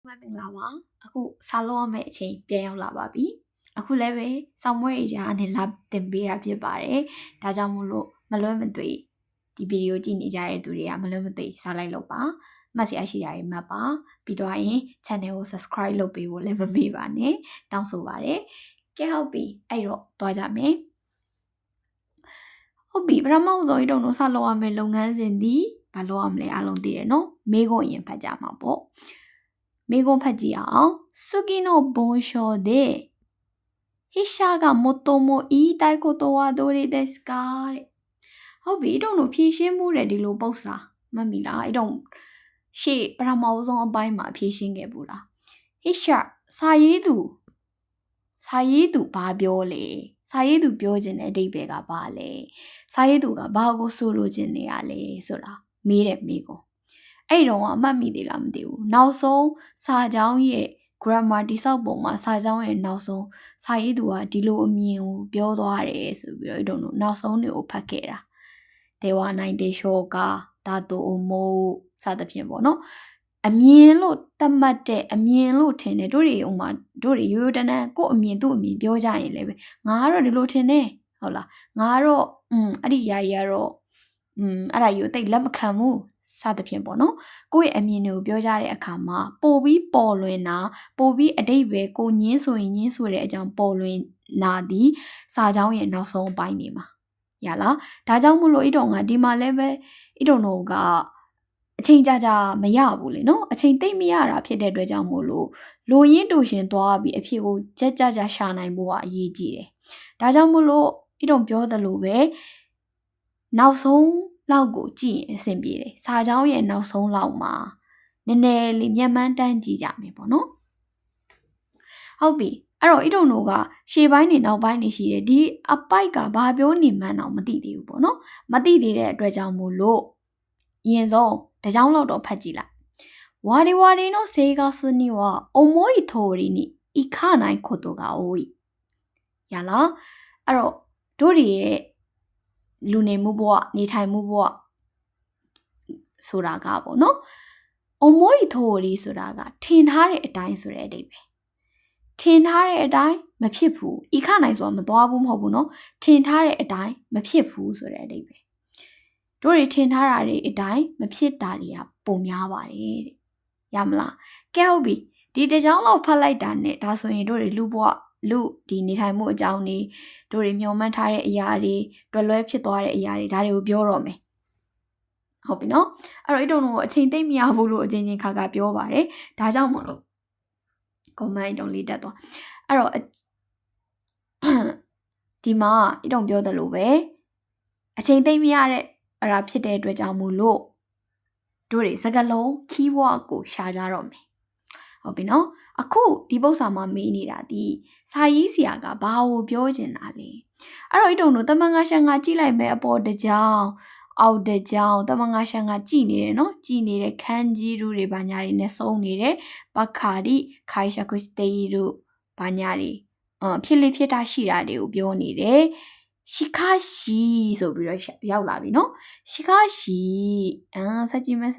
မင်္ဂလာပါအခုစာလုံးရမယ့်အချိန်ပြန်ရောက်လာပါပြီအခုလည်းပဲစောင့်မွေးရာအနေလာတင်ပေးတာဖြစ်ပါတယ်ဒါကြောင့်မို့လို့မလွဲမသွေဒီဗီဒီယိုကြည့်နေကြတဲ့သူတွေကမလွဲမသွေစားလိုက်လို့ပါမှတ်စရာရှိတာတွေမှတ်ပါပြီးတော့ရင် channel ကို subscribe လုပ်ပေးဖို့လည်းမမေ့ပါနဲ့တောင်းဆိုပါတယ်ကဲဟုတ်ပြီအဲ့တော့သွားကြမယ်ဟုတ်ပြီပထမဆုံးဤတော့စလုပ်ရမယ့်လုပ်ငန်းစဉ်ဒီဘာလုပ်ရမလဲအားလုံးသိတယ်နော်မေးခွန်းအရင်ဖတ်ကြမှာပေါ့မေးခွန်းဖတ်ကြည့်အောင်好きの文章で筆者が最も言いたいことはどれですかတဲ့ဟုတ်ပြီအဲ့တော့ဖြည့်ရှင်းမှုတဲ့ဒီလိုပု္ပ္ပာမှတ်မိလားအဲ့တော့ရှေ့ပထမဆုံးအပိုင်းမှာဖြည့်ရှင်းခဲ့ဘူးလားဟိရှာစာရေးသူဘာပြောလဲစာရေးသူပြောခြင်းတဲ့အဓိပ္ပာယ်ကဘာလဲစာရေးသူကဘာကိုဆိုလိုချင်နေရလဲဆိုတာမေးတဲ့မေးခွန်းအဲ့တော့အမှတ်မိသေးလားမသိဘူးနောက်ဆုံးစာကြောင်းရဲ့ grammar တိဆောက်ပုံမှာစာကြောင်းရဲ့နောက်ဆုံးစာရေးသူကဒီလိုအမြင်ကိုပြောသွားတယ်ဆိုပြီးတော့အဲ့တော့နောက်ဆုံးတွေကိုဖတ်ခဲ့တာဒေဝနိုင်တေရှောကဒါတိုအမိုးစသဖြင့်ပေါ့နော်အမြင်လို့သတ်မှတ်တဲ့အမြင်လို့ထင်တယ်တို့တွေဥမာတို့တွေရိုးရိုးတန်းတန်းကို့အမြင်သူ့အမြင်ပြောကြရင်လည်းပဲငါကတော့ဒီလိုထင်တယ်ဟုတ်လားငါကတော့အဲ့ဒီຢာကြီးကတော့အဲ့ဒါကြီးကိုတိတ်လက်မခံဘူးစသဖြင့်ပေါ့နော်ကိုယ့်ရဲ့အမြင်တွေကိုပြောကြတဲ့အခါမှာပို့ပြီးပေါ်လွင်တာပို့ပြီးအတိတ်ပဲကိုညင်းဆိုရင်ညင်းဆိုတဲ့အကြောင်းပေါ်လွင်နာသည်စာကြောင်းရဲ့နောက်ဆုံးအပိုင်းနေမှာရလားဒါကြောင့်မို့လို့ဤတော့ငါဒီမှာလည်းပဲဤတော့ကအချိန်ကြာမရဘူးလေနော်အချိန်သိမ့်မရတာဖြစ်တဲ့အတွက်ကြောင့်မို့လို့လိုရင်းတူရှင်သွားပြီးအဖြစ်ကိုကြက်ကြာရှာနိုင်ဖို့ကအရေးကြီးတယ်ဒါကြောင့်မို့လို့ဤတော့ပြောသလိုပဲနောက်ဆုံးလောက်ကိုကြည့်ရင်အဆင်ပြေတယ်စာကြောင်းရဲ့နောက်ဆုံးလောက်မှာနည်းနည်းလေးမျက်မှန်းတမ်းကြည့်ကြမယ်ပေါ့နော်ဟုတ်ပြီအဲ့တော့ဤတုံတို့ကရှေ့ပိုင်းနေနောက်ပိုင်းနေရှိတယ်ဒီအပိုက်ကဘာပြောနေမှန်းတော့မသိသေးဘူးပေါ့နော်မသိသေးတဲ့အတွက်ကြောင့်မို့လို့အရင်ဆုံးတစ်ကြောင်းလောက်တော့ဖတ်ကြည့်လိုက်我々の生活には思い通りにいかないことが多いရလားအဲ့တော့တို့တွေရဲ့လူနေမှုဘဝနေထိုင်မှုဘဝဆိုတာကပေါ့နော်အမွေထိုးရီဆိုတာကထင်ထားတဲ့အတိုင်းဆိုတဲ့အဓိပ္ပာယ်ထင်ထားတဲ့အတိုင်းမဖြစ်ဘူးဤခနိုင်ဆိုတာမသွားဘူးမဟုတ်ဘူးနော်ထင်ထားတဲ့အတိုင်းမဖြစ်ဘူးဆိုတဲ့အဓိပ္ပာယ်တို့တွေထင်ထားတာတွေအတိုင်းမဖြစ်တာတွေကပုံများပါတယ်တဲ့ရမလားကဲဟုတ်ပြီဒီတစ်ကြောင်းလောက်ဖတ်လိုက်တာနဲ့ဒါဆိုရင်တို့တွေလူဘဝလူဒီနေထိုင်မှုအကြောင်းတွေတို့တွေမျှော်မှန်းထားတဲ့အရာတွေတွယ်လွဲဖြစ်သွားတဲ့အရာတွေဒါတွေကိုပြောတော့မယ်ဟုတ်ပြီနော်အဲ့တော့အဲ့တုန်းကအချိန်သိမ့်မရဘူးလို့အချင်းချင်းခါပြောပါတယ်ဒါကြောင့်မို့လို့ comment တုံးလေးတက်သွားအဲ့တော့ဒီမှာအဲ့တုန်းပြောသလိုပဲအချိန်သိမ့်မရတဲ့အရာဖြစ်တဲ့အတွက်ကြောင့်မို့လို့တို့တွေစကားလုံး keyword ကိုရှာကြတော့မယ်ဟုတ်ပြီနော်အခုဒီပု္ပ္ပာမှာမေးနေတာဒီစာရေးဆရာကဘာကိုပြောချင်တာလဲအဲ့တော့အဲ့တုန်းတို့တမန်ငါရှန်ကကြည့်လိုက်မယ်အပေါ်တစ်ကြောင်အောက်တစ်ကြောင်တမန်ငါရှန်ကကြည်နေတယ်နော်ကြည်နေတဲ့ခန်းကြီးတို့တွေဘာညာတွေနဲ့စုံနေတယ်ပခါဒီခိုင်ရှာကုစတေးတို့ဘာညာတွေဖြစ်လေဖြစ်တာရှိတာတွေကိုပြောနေတယ်ရှိခါရှိဆိုပြီးတော့ရောက်လာပြီနော်ရှိခါရှိဆက်ကြည့်မယ်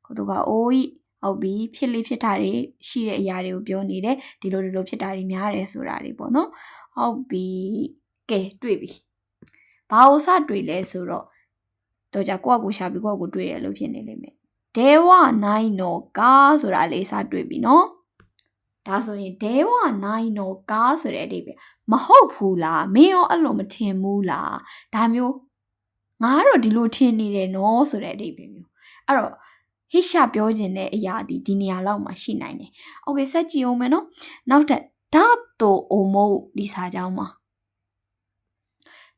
ကိုတို့ကအိုးကြီးဟုတ်ပြီဖြစ်လေဖြစ်တာတွေရှိတဲ့အရာတွေကိုပြောနေတယ်ဒီလိုဖြစ်တာတွေများတယ်ဆိုတာတွေပေါ့နော်ဟုတ်ပြီကဲတွေ့ပြီဘာလို့စတွေ့လဲဆိုတော့တော့ကြကိုရှာပြီးကိုတွေ့ရလို့ဖြစ်နေလိမ့်မယ်ဒေဝနိုင်နောကားဆိုတာလေးစတွေ့ပြီနော်ဒါဆိုရင်ဒေဝနိုင်နောကားဆိုတဲ့အဓိပ္ပာယ်မဟုတ်ဘူးလားမင်းရောအဲ့လိုမထင်ဘူးလားဒါမျိုးငါကတော့ဒီလိုထင်နေတယ်နော်ဆိုတဲ့အဓိပ္ပာယ်မျိုးအဲ့တော့ဟိရှာပြောခြင်းတဲ့အရာဒီနေရာလောက်မှာရှိနိုင်တယ်โอเคဆက်ကြည့်အောင်မယ်နော်နောက်ထပ်ဓာတ်တိုအိုမုတ်ဒီစာကြောင်းမှာ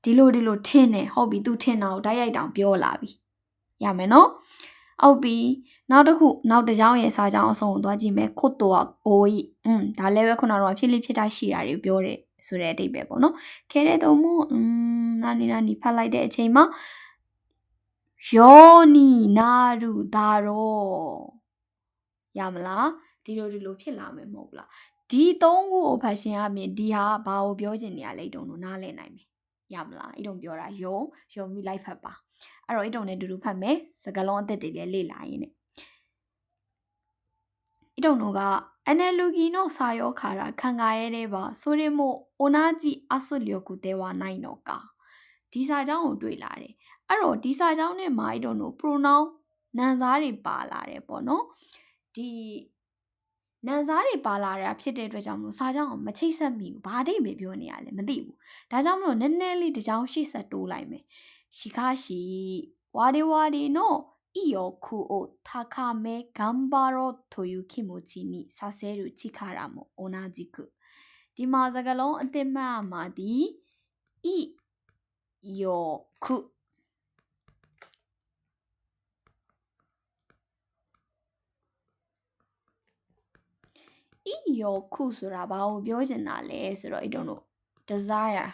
ဒီလိုထင်းနေဟုတ်ပြီသူထင်းတာကိုတိုက်ရိုက်တောင်ပြောလာပြီရမယ်နော်ဟုတ်ပြီနောက်တစ်ကြောင်းရဲ့စာကြောင်းအဆုံးကိုသွားကြည့်မယ်ခုတ်တော့အိုးကြီးဒါလည်းပဲခုနကတော့ဖြစ်လိဖြစ်တာရှိတာတွေပြောတယ်ဆိုတဲ့အဓိပ္ပာယ်ပေါ့နော်ခဲတဲ့တော့မို့နာနီဖတ်လိုက်တဲ့အချိန်မှာယောနီနာရူဒါရောရမလားဒီလိုဖြစ်လာမယ်မဟုတ်လားဒီသုံးခုကိုဖတ်ရှင်းအပြင်ဒီဟာဘာကိုပြောချင်နေရလဲတုံးလို့နားလည်နိုင်မယ်ရမလားအဲ့တုံပြောတာယုံမိလိုက်ဖတ်ပါအဲ့တော့အဲ့တုံနဲ့တူဖတ်မယ်စကားလုံးအသက်တွေလည်းလေ့လာရင်းနဲ့ 이런노가エネルギーの作用から考えればそれも同じ圧力ではないのかဒီစာကြောင်းကိုတွေ့လာတယ်အဲ့တော့ဒီစာကြောင်းနဲ့မှာ I don't know pronoun နာမ်စားတွေပါလာတယ်ပေါ့နော်ဒီနာမ်စားတွေပါလာတာဖြစ်တဲ့အတွက်ကြောင့်မလို့စာကြောင်းကိုမချိတ်ဆက်မိဘူးဘာအဓိပ္ပာယ်ပြောနေရလဲမသိဘူးဒါကြောင့်မလို့နည်းနည်းလေးတစ်ကြောင်းရှေ့ဆက်တိုးလိုက်မယ်ရှိခါရှိဝါဒီဝါဒီနော်いいよくを高め頑張ろうという気持ちにさせる力も同じくဒီမှာစကားလုံးအသစ်မှတ်မှာဒီいいよくいいよくဆိုတာဘာကိုပြောချင်တာလဲဆိုတော့ I don't know desire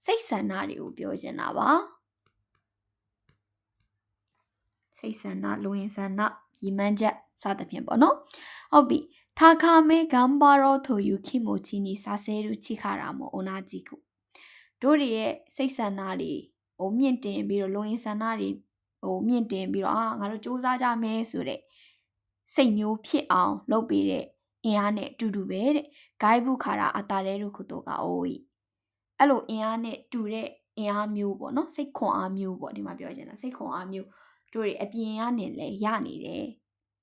စိတ်ဆန္ဒတွေကိုပြောချင်တာပါစိတ်ဆန္ဒလူရင်ဆန္ဒရည်မှန်းချက်စသဖြင့်ပေါ့နော်ဟုတ်ပြီタカメ頑張ろうという気持ちにさせる力も同じくတို့ရဲ့စိတ်ဆန္ဒတွေဟိုမြင့်တင်ပြီးတော့လူရင်ဆန္ဒတွေဟိုမြင့်တင်ပြီးတော့ငါတို့စူးစမ်းကြမယ်ဆိုတဲ့စိတ်မျိုးဖြစ်အောင်လုပ်ပေးတဲ့အင်အားနဲ့အတူတူပဲတဲ့ဂိုင်းဘူးခါတာအတာတဲ့တို့ခုတော့ကအိုးအဲ့လိုအင်အားနဲ့တူတဲ့အင်အားမျိုးပေါ့နော်စိတ်ခွန်အားမျိုးပေါ့ဒီမှာပြောချင်တာစိတ်ခွန်အားမျိုးတို့တွေအပြင်ကနေလည်းရနေတယ်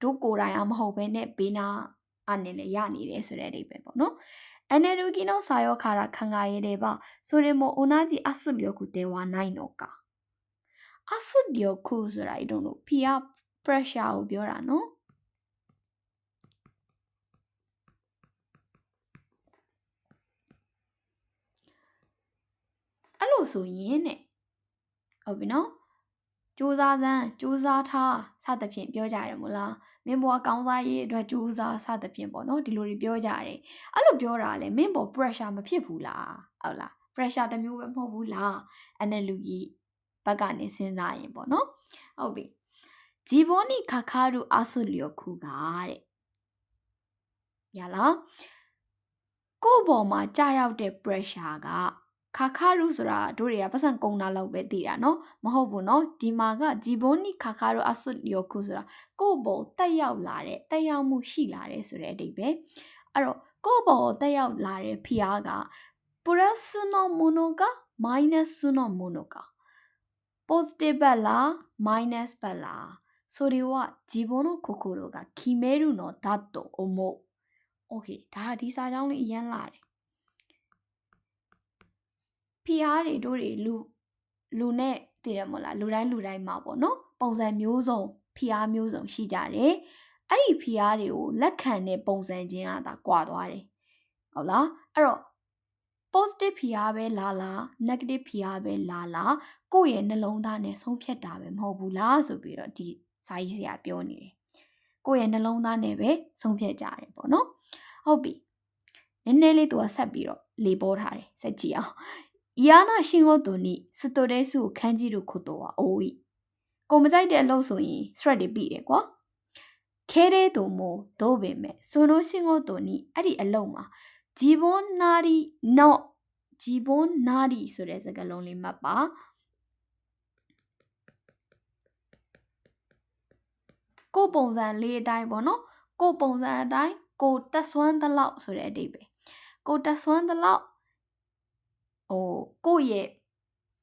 တို့ကိုယ်တိုင်အမဟုတ်ဘဲနဲ့ဘေးနာအနေနဲ့ရနေတယ်ဆိုတဲ့အဓိပ္ပာယ်ပေါ့နော်エネルギーの作用から考えればそれも同じ圧力ではないのか圧力ဆိုတာ I don't know peer pressure ကိုပြောတာနော်အဲ့လိုဆိုရင်တဲ့ဟုတ်ပြီနော်စူးစမ်းစမ်းစူးစမ်းထားစသဖြင့်ပြောကြတယ်မို့လားမင်းဘွားကောင်းစားရေးအတွက်စူးစမ်းစသဖြင့်ပေါ့နော်ဒီလိုတွေပြောကြတယ်အဲ့လိုပြောတာလေမင်းပေါ် pressure မဖြစ်ဘူးလားဟုတ်လား pressure တစ်မျိုးပဲမဟုတ်ဘူးလားအဲ့နဲ့လူကြီးဘက်ကနေစဉ်းစားရင်ပေါ့နော်ဟုတ်ပြီ自分にかかる圧力がတဲ့ရလားကိုယ့်ပေါ်မှာကြာရောက်တဲ့ pressure ကခါခါရူဆိုတာတို့တွေကပတ်စံကုန်တာလောက်ပဲသိတာเนาะမဟုတ်ဘူးเนาะဒီမှာကဂျီဘွန်နီခါခါရူအဆွတ်ယောခုဆိုတာကိုယ့်ဘောတက်ရောက်လာတဲ့တက်ရောက်မှုရှိလာတဲ့ဆိုတဲ့အဓိပ္ပာယ်အဲ့တော့ကိုယ့်ဘောတက်ရောက်လာတဲ့ဖိအားကプラスのものかマイナスのものかポジティブバラマイナスバラそれは自分の心が決めるのだと思う Okay ဒါဒီစာကြောင်းလေးအရင်လာတယ်ဖိအားတွေတို့တွေလူနဲ့သိတယ်မဟုတ်လားလူတိုင်းမှာပေါ့နော်ပုံစံမျိုးစုံဖိအားမျိုးစုံရှိကြတယ်အဲ့ဒီဖိအားတွေကိုလက်ခံတဲ့ပုံစံချင်းကသာကွာသွားတယ်ဟုတ်လားအဲ့တော့ positive ဖိအားပဲလာ negative ဖိအားပဲလာကိုယ့်ရဲ့နှလုံးသားနဲ့ဆုံးဖြတ်တာပဲမဟုတ်ဘူးလားဆိုပြီးတော့ဒီစာရေးဆရာပြောနေတယ်ကိုယ့်ရဲ့နှလုံးသားနဲ့ပဲဆုံးဖြတ်ကြတယ်ပေါ့နော်ဟုတ်ပြီနည်းနည်းလေးသူကဆက်ပြီးတော့လေပေါ်ထားတယ်စက်ကြည့်အောင်嫌な仕事にストレスを感じることは多い。ကိုမကြိုက်တဲ့အလုပ်ဆိုရင် stress တွေပြီးတယ်ကွာ။けれどもどうべめその仕事にအဲ့ဒီအလုပ်မှာ自分なりの自分なりဆိုတဲ့စကားလုံးလေးမှတ်ပါ။ကိုပုံစံလေးအတိုင်းပေါ့နော်။ကိုပုံစံအတိုင်းကိုတက်ဆွမ်းသလောက်ဆိုတဲ့အဓိပ္ပာယ်။ကိုတက်ဆွမ်းသလောက်ကိုယ့်ရဲ့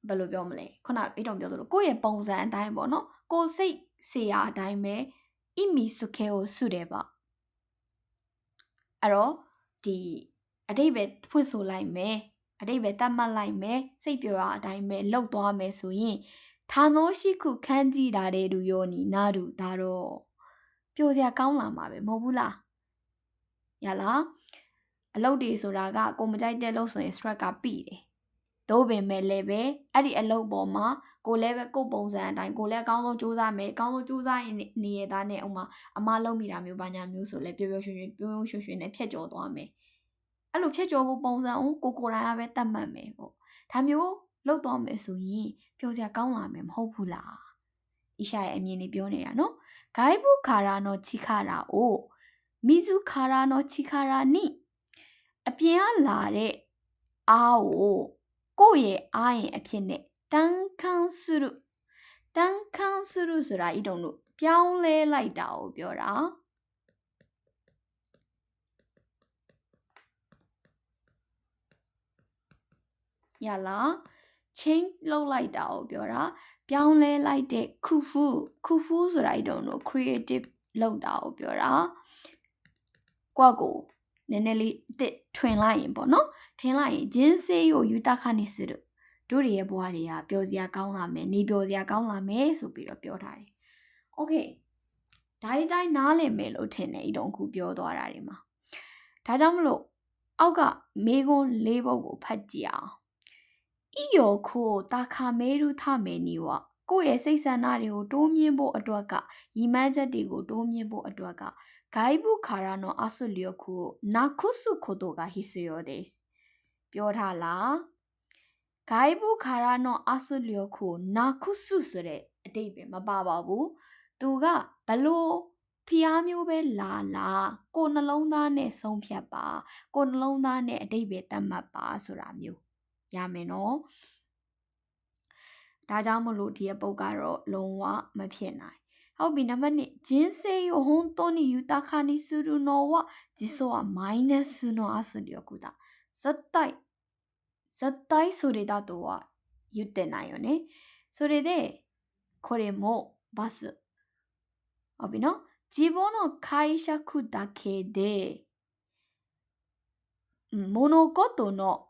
ဘယ်လိုပြောမလဲခုနအိတ်တော်ပြောသလိုကိုယ့်ရဲ့ပုံစံအတိုင်းပေါ့နော်ကိုစိတ်စေရာအတိုင်းပဲအီမီစုခဲကိုစုတယ်ပေါ့အဲ့တော့ဒီအတိတ်ပဲဖွင့်ဆိုလိုက်မယ်အတိတ်ပဲတတ်မှတ်လိုက်မယ်စိတ်ပြောတာအတိုင်းပဲလှုပ်သွားမယ်ဆိုရင်ဌာနောရှိခုခန်းကြည့်တာတဲ့လူယောနီနာဒူဒါတော့ပျော်စရာကောင်းလာမှာပဲမဟုတ်ဘူးလားရလားအလုပ်တွေဆိုတာကကိုမကြိုက်တဲ့လုပ်ဆိုရင် stress ကပြီးတယ်တို့ပင်မဲ့လည်းပဲအဲ့ဒီအလုပ်ပေါ်မှာကိုလည်းပဲကိုပုံစံအတိုင်းကိုလည်းအကောင်းဆုံးစူးစမ်းမယ်အကောင်းဆုံးစူးစမ်းရင်နေရသားနဲ့ဥမာအမလုံးမိတာမျိုးဘာညာမျိုးဆိုလဲပျော်ပျော်ရွှင်ရွှင်နဲ့ဖြတ်ကျော်သွားမယ်အဲ့လိုဖြတ်ကျော်ဖို့ပုံစံကိုကိုယ်တိုင်ကပဲတတ်မှတ်မယ်ပေါ့ဒါမျိုးလုပ်သွားမယ်ဆိုရင်ပျော်စရာကောင်းလာမယ်မဟုတ်ဘူးလားအီရှာရဲ့အမြင်လေးပြောနေတာနော်ဂိုင်းဘူးခါရာနောချီခါရာအိုမီဇူခါရာနောချီခါရာနိအပြင်ကလာတဲ့အားကိုယ့်ရဲ့အားရင်အဖြစ်နဲ့တန်းခန်းစုဆိုတာဤတုံလို့ပြောင်းလဲလိုက်တာကိုပြောတာ ရလား change လုပ်လိုက်တာကိုပြောတာပြောင်းလဲလိုက်တဲ့ kufu ဆိုတာ I don't know creative လုပ်တာကိုပြောတာကိုနည်းနည်းလေးအစ်ထွင်လိုက်ရင်ပေါ့နော်ထင်လိုက်ရင်人生を豊かにするတို့ရဲ့ဘဝတွေကပျော်စရာကောင်းလာမယ်နေပျော်စရာကောင်းလာမယ်ဆိုပြီးတော့ပြောထားတယ် okay ဒါဒီတိုင်းနားလည်မယ်လို့ထင်တယ်ဤတော့အခုပြောသွားတာတွေမှာဒါကြောင့်မလို့အောက်ကမေခွန်း၄ပုဒ်ကိုဖတ်ကြည့်အောင်ဤယောခိုတာခါမဲရူထမဲနီဝကိုယ့်ရဲ့စိတ်ဆန္ဒတွေကိုတိုးမြင့်ဖို့အတွက်ကရီမန်းချက်တွေကိုတိုးမြင့်ဖို့အတွက်ကဂိုင်းဘူးခါရနောအဆုလျောခုနာခုစုခိုတိုကဟိစယောဒက်စ်ပြောထားလားဂိုင်းဘူးခါရနောအဆုလျောခုနာခုစုဆိုတဲ့အတိတ်ပဲမပါပါဘူးသူကဘလို့ဖျားမျိုးပဲလာကိုနှလုံးသားနဲ့ဆုံးဖြတ်ပါကိုနှလုံးသားနဲ့အတိတ်ပဲတတ်မှတ်ပါဆိုတာမျိုးရမယ်နော်ဒါကြောင့်မလို့ဒီအပုတ်ကတော့လုံးဝမဖြစ်နိုင်ဟုတ်ပြီနံပါတ်2人生を本当に豊かにするのは実はマイナスの圧力だ絶対それだとは言ってないよねそれでこれもバスဟုတ်ပြီနော်自分の解釈だけで物事の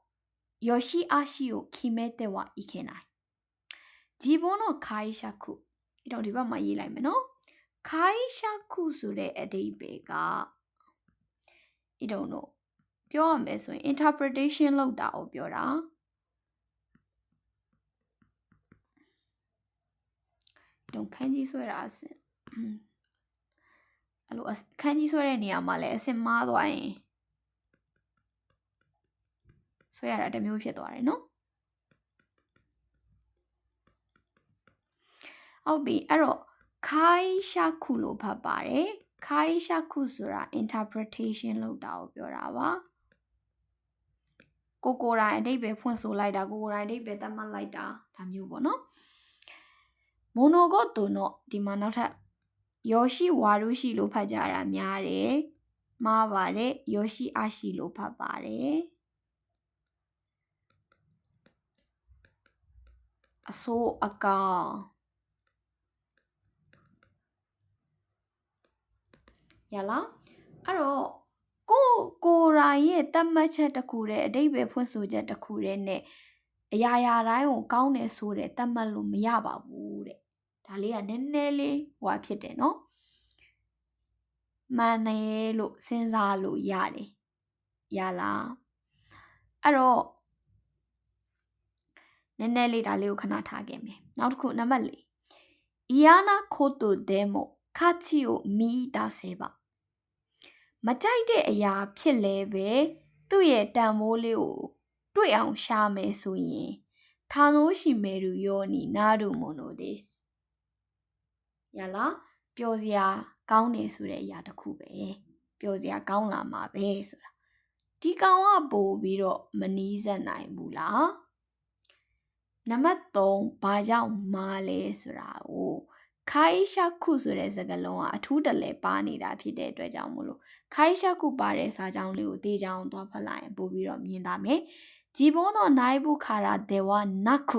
良し悪しを決めてはいけない自分の解釈အဲ့တော့ဒီဘက်မှာရေးလိုက်မယ်နော်解釈ဆိုတဲ့အဓိပ္ပာယ်ကအဲ့တော့ပြောရမယ်ဆိုရင် interpretation လုပ်တာကိုပြောတာတော့ခန်းကြီးဆွဲတာအစအဲ့လိုခန်းကြီးဆွဲတဲ့နေရာမှာလည်းအစင်မားသွားရင်ဆွဲရတာတစ်မျိုးဖြစ်သွားတယ်နော်ဟုတ်ပြီအဲ့တော့ခိုင်ရှာခုလို့ဖတ်ပါတယ်ခိုင်ရှာခုဆိုတာ interpretation လုပ်တာကိုပြောတာပါကိုယ်တိုင်အဓိပ္ပာယ်ဖွင့်ဆိုလိုက်တာကိုယ်တိုင်အဓိပ္ပာယ်သတ်မှတ်လိုက်တာဒါမျိုးပေါ့နော်မိုနိုဂိုတိုနော်ဒီမှာနောက်ထပ်ယောရှိဝါရုရှိလို့ဖတ်ကြတာများတယ်မှားပါတယ်ယောရှိအရှိလို့ဖတ်ပါတယ်အဆိုးအကောင်ရလားအဲ့တော့ကိုရိုင်းရဲ့တတ်မှတ်ချက်တစ်ခုတည်းအတိတ်ပဲဖွင့်ဆိုချက်တစ်ခုတည်းနဲ့အရာရာတိုင်းကိုကောင်းတယ်ဆိုတဲ့တတ်မှတ်လို့မရပါဘူးတဲ့ဒါလေးကနည်းနည်းလေးဟွာဖြစ်တယ်နော်မှန်တယ်လို့စဉ်းစားလို့ရတယ်ရလားအဲ့တော့နည်းနည်းလေးဒါလေးကိုခဏထားခဲ့မယ်နောက်တစ်ခုနံပါတ်4イヤナコトでも価値を見出せばမကြိုက်တဲ့အရာဖြစ်လဲပဲသူ့ရဲ့တန်ဖိုးလေးကိုတွေ့အောင်ရှာမယ်ဆိုရင်ထာနိုးရှိမဲရူယောနီနာရူမိုနိုဒစ်ရလားပျော်စရာကောင်းတယ်ဆိုတဲ့အရာတစ်ခုပဲပျော်စရာကောင်းလာမှာပဲဆိုတာဒီကောင်ကပို့ပြီးတော့မနီးစပ်နိုင်ဘူးလားနံပါတ်3ဘာကြောင့်မာလဲဆိုတာကိုခိုင်ရှာခုဆိုတဲ့စကားလုံးကအထူးတလဲပါနေတာဖြစ်တဲ့အတွက်ကြောင့်မို့လို့ခိုင်ရှာခုပါတဲ့စာကြောင်းလေးကိုတေးချောင်းသွားဖတ်လိုက်ရင်ပို့ပြီးတော့မြင်သားမယ်自分の内部からではなく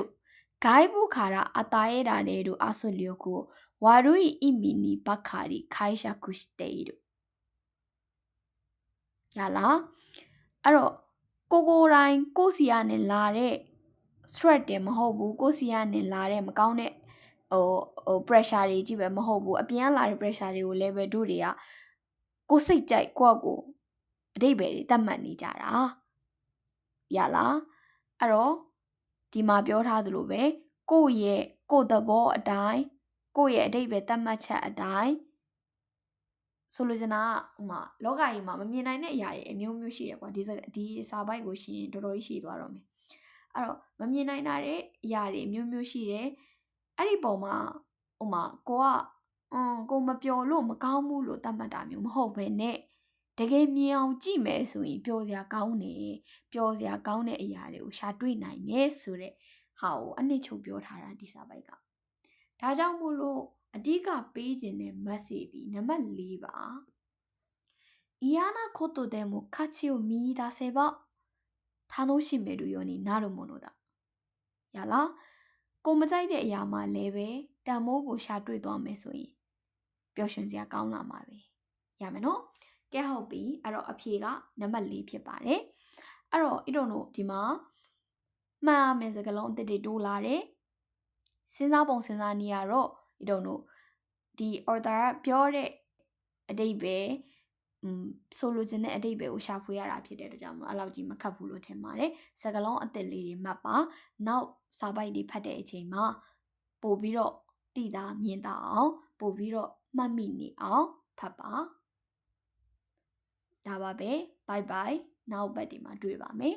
外部から与えられる圧力を悪い意味にばかり解釈しているရလားအဲ့တော့ကိုတိုင်းကိုစီကနေလာတဲ့ threat တွေမဟုတ်ဘူးကိုစီကနေလာတဲ့မကောင်းတဲ့pressure တွေကြီးပဲမဟုတ်ဘူးအပြင်လာတဲ့ pressure တွေကိုလည်းပဲတို့တွေကကိုစိတ်ကြိုက်ကိုအတိတ်ပဲတွေတတ်မှတ်နေကြတာရလားအဲ့တော့ဒီမှာပြောထားသလိုပဲကိုသဘောအတိုင်းကိုရဲ့အတိတ်ပဲတတ်မှတ်ချက်အတိုင်းဆိုလိုချင်တာကဥမာလောကကြီးမှာမမြင်နိုင်တဲ့အရာတွေအမျိုးမျိုးရှိတယ်ကွာဒီစာပိုက်ကိုရှင်းတော်တော်ကြီးရှိသွားတော့မယ်အဲ့တော့မမြင်နိုင်တဲ့အရာတွေအမျိုးမျိုးရှိတယ်အဲ့ဒီပုံမှာဥမာကိုမပျော်လို့မကောင်းဘူးလို့သတ်မှတ်တာမျိုးမဟုတ်ဘဲနဲ့တကယ်မြင်အောင်ကြည့်မယ်ဆိုရင်ပျော်စရာကောင်းတယ်ပျော်စရာကောင်းတဲ့အရာတွေကိုရှာတွေ့နိုင်တယ်ဆိုတဲ့ဟာကိုအနှစ်ချုပ်ပြောထားတာဒီစာပိုက်ကဒါကြောင့်မို့လို့အဓိကပေးခြင်းတဲ့ message ဒီနံပါတ်4ပါ嫌なことでも価値を見出せば楽しめるようになるものだရလားကိုမကြိုက်တဲ့အရာမှလည်းပဲတန်မိုးကိုရှာတွေ့သွားမယ်ဆိုရင်ပျော်ရွှင်စရာကောင်းလာမှာပဲရမယ်နော်ကဲဟုတ်ပြီအဲ့တော့အဖြေကနံပါတ်4ဖြစ်ပါတယ်အဲ့တော့ဤတို့တို့ဒီမှာမှန်ရမယ်စကားလုံးအသစ်တွေတိုးလာတယ်စဉ်းစားပုံစဉ်းစားနည်းကတော့ဤတို့တို့ဒီ author ကပြောတဲ့အဓိပ္ပာယ်ဆိုလိုချင်တဲ့အဓိပ္ပာယ်ကိုရှာဖွေရတာဖြစ်တဲ့အတွက်ကြောင့်မို့အဲ့လောက်ကြီးမခက်ဘူးလို့ထင်ပါတယ်စကားလုံးအသစ်လေးတွေမှတ်ပါနောက်စာပိုက်တွေဖတ်တဲ့အချိန်မှာပို့ပြီးတော့သိတာမြင်တာအောင်ပို့ပြီးတော့မှတ်မိနေအောင်ဖတ်ပါဒါပါပဲ bye bye နောက်ပတ်ဒီမှာတွေ့ပါမယ်